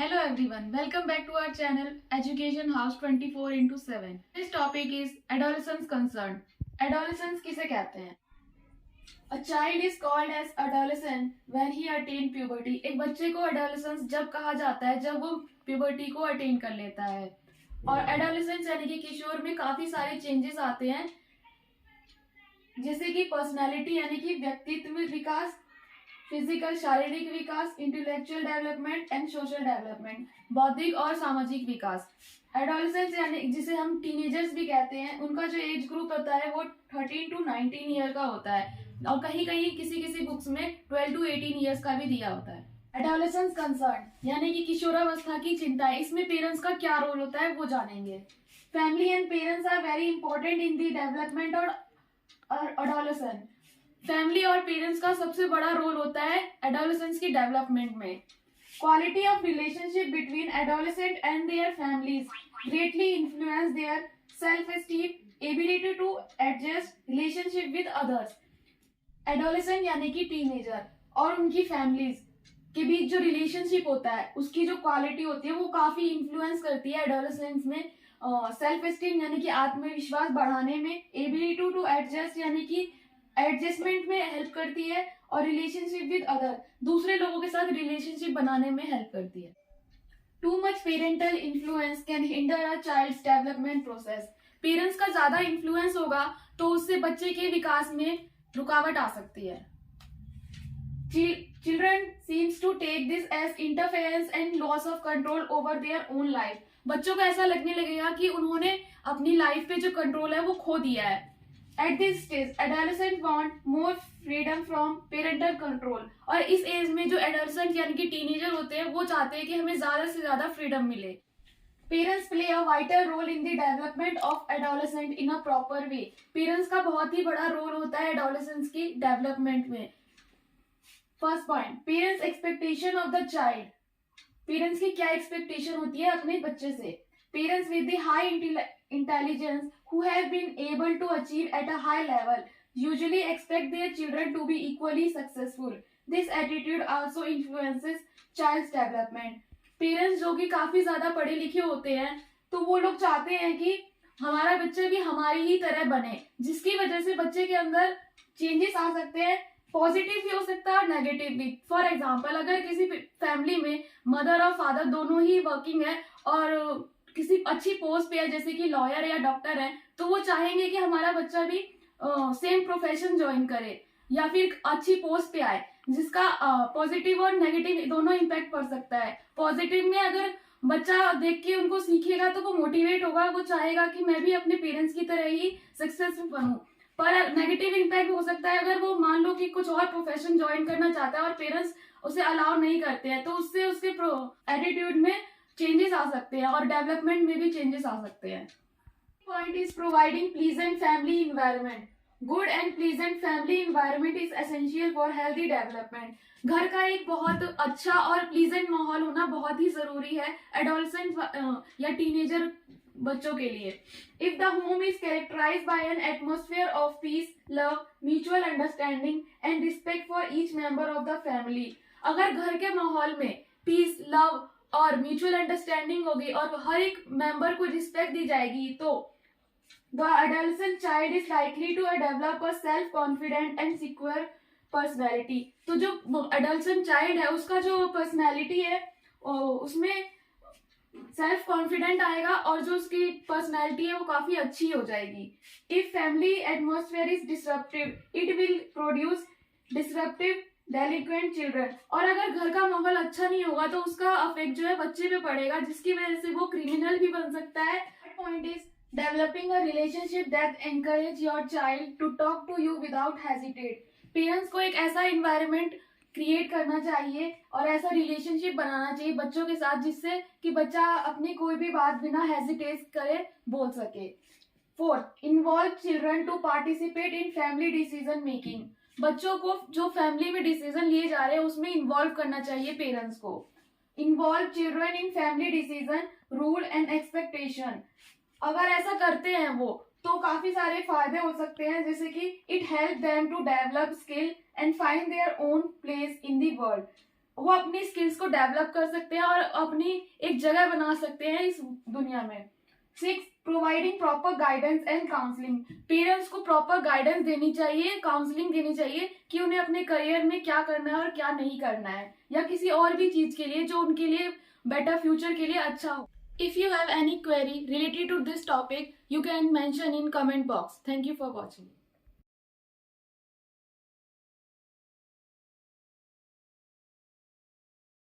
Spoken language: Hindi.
Hello everyone, welcome back to our channel Education House 24 into 7. This topic is adolescence concern. Adolescence किसे कहते हैं? A child is called as adolescent when he attain puberty. एक बच्चे को adolescence जब कहा जाता है जब वो puberty को attain कर लेता है. और adolescence यानी कि किशोर में काफी सारे changes आते हैं, जैसे कि पर्सनालिटी यानी कि व्यक्तित्व विकास, फिजिकल शारीरिक विकास, intellectual development and social development, बौद्धिक और सामाजिक विकास. एडोलेसेंस यानी जिसे हम टीनेजर्स भी कहते हैं, उनका जो एज ग्रुप होता है वो 13 to 19 ईयर का होता है और कहीं कहीं किसी बुक्स में 12 to 18 ईयर्स का भी दिया होता है. एडोलेसेंस कंसर्न यानी कि किशोरावस्था की चिंताएं, इसमें पेरेंट्स का क्या रोल होता है वो जानेंगे. Family and parents are very important in the development of adolescence. Family और पेरेंट्स का सबसे बड़ा रोल होता है एडोलेसेंस की डेवलपमेंट में. Quality of relationship between adolescent and their families greatly influence their self esteem, ability to adjust relationship with others. Adolescent यानी कि टीनेजर और उनकी फैमिलीज के बीच जो रिलेशनशिप होता है उसकी जो क्वालिटी होती है वो काफी इन्फ्लुएंस करती है एडोलेसेंस में. सेल्फ एस्टीम यानी कि आत्मविश्वास बढ़ाने में, एबिलिटी टू एडजस्ट यानी कि एडजस्टमेंट में हेल्प करती है, और रिलेशनशिप विद अदर दूसरे लोगों के साथ रिलेशनशिप बनाने में हेल्प करती है. Too much parental influence can hinder a child's development process. Parents का ज्यादा इन्फ्लुएंस होगा तो उससे बच्चे के विकास में रुकावट आ सकती है. Children seems to take this as interference and loss of control over their own life. बच्चों को ऐसा लगने लगेगा कि उन्होंने अपनी लाइफ पे जो कंट्रोल है वो खो दिया है. At this stage, adolescents want more freedom from parental control. और इस एज में जो adolescent यानी कि टीनेजर होते हैं वो चाहते हैं कि हमें ज्यादा से ज्यादा फ्रीडम मिले. Parents play a vital role in the development of adolescent in a proper way. Parents का बहुत ही बड़ा रोल होता है एडोलेसेंस की डेवलपमेंट में. First point, parents expectation of the child. Parents की क्या एक्सपेक्टेशन होती है अपने बच्चे से. Parents with the high intelligence who have been able to achieve at a high level usually expect their children to be equally successful. This attitude also influences child's development. Parents जो कि काफी ज्यादा पढ़े लिखे होते हैं तो वो लोग चाहते हैं कि हमारा बच्चा भी हमारी ही तरह बने, जिसकी वजह से बच्चे के अंदर चेंजेस आ सकते हैं. पॉजिटिव भी हो सकता है और नेगेटिव भी. फॉर एग्जाम्पल, अगर किसी फैमिली में मदर और फादर दोनों ही वर्किंग है और किसी अच्छी पोस्ट पे है जैसे कि लॉयर या डॉक्टर है, तो वो चाहेंगे कि हमारा बच्चा भी सेम प्रोफेशन ज्वाइन करे या फिर अच्छी पोस्ट पे आए, जिसका पॉजिटिव और नेगेटिव दोनों इम्पैक्ट पड़ सकता है. पॉजिटिव में अगर बच्चा देख के उनको सीखेगा तो वो मोटिवेट होगा, वो चाहेगा कि मैं भी अपने पेरेंट्स की तरह ही सक्सेसफुल बनूं. पर नेगेटिव इम्पैक्ट हो सकता है अगर वो मान लो कि कुछ और प्रोफेशन ज्वाइन करना चाहता है और पेरेंट्स उसे अलाउ नहीं करते हैं, तो उससे उसके एटीट्यूड में चेंजेस आ सकते हैं और डेवलपमेंट में भी चेंजेस आ सकते हैं. Point is providing pleasant family environment. Good and pleasant family environment is essential for healthy development. घर का एक बहुत अच्छा और प्लीजेंट माहौल होना बहुत ही जरूरी है एडोलेसेंट या टीनेजर बच्चों के लिए. If the home is characterised by an atmosphere of peace, love, mutual understanding and respect for each member of the family. अगर घर के माहौल में पीस, लव और म्यूचुअल अंडरस्टैंडिंग होगी और हर एक मेंबर को रिस्पेक्ट दी जाएगी, तो the adolescent child is likely to develop a self confident and secure personality. तो जो एडोलेसेंट चाइल्ड है उसका जो पर्सनैलिटी है उसमें सेल्फ कॉन्फिडेंट आएगा और जो उसकी पर्सनैलिटी है वो काफी अच्छी हो जाएगी. If family atmosphere is disruptive, it will produce disruptive delinquent children. और अगर घर का माहौल अच्छा नहीं होगा तो उसका अफेक्ट जो है बच्चे पे पड़ेगा, जिसकी वजह से वो क्रिमिनल भी बन सकता है. Point is developing a relationship that encourage your child to talk to you without hesitate. Parents को एक ऐसा इन्वायरमेंट क्रिएट करना चाहिए और ऐसा रिलेशनशिप बनाना चाहिए बच्चों के साथ जिससे कि बच्चा अपनी कोई भी बात बिना हेजिटेट करे बोल सके. Fourth, involve children to participate in family decision making. बच्चों को जो फैमिली में डिसीजन लिए जा रहे हैं उसमें इन्वॉल्व करना चाहिए पेरेंट्स को. Involve children in family decision, rule and expectation. अगर ऐसा करते हैं वो तो काफी सारे फायदे हो सकते हैं, जैसे कि it help them to develop skill and find their own place in the world. वो अपनी स्किल्स को डेवलप कर सकते हैं और अपनी एक जगह बना सकते हैं इस दुनिया में। 6, providing proper guidance and counselling. Parents को प्रॉपर गाइडेंस देनी चाहिए, काउंसलिंग देनी चाहिए कि उन्हें अपने करियर में क्या करना है और क्या नहीं करना है, या किसी और भी चीज के लिए जो उनके लिए बेटर फ्यूचर के लिए अच्छा हो। If you have any query related to this topic, you can mention in comment box. Thank you for watching.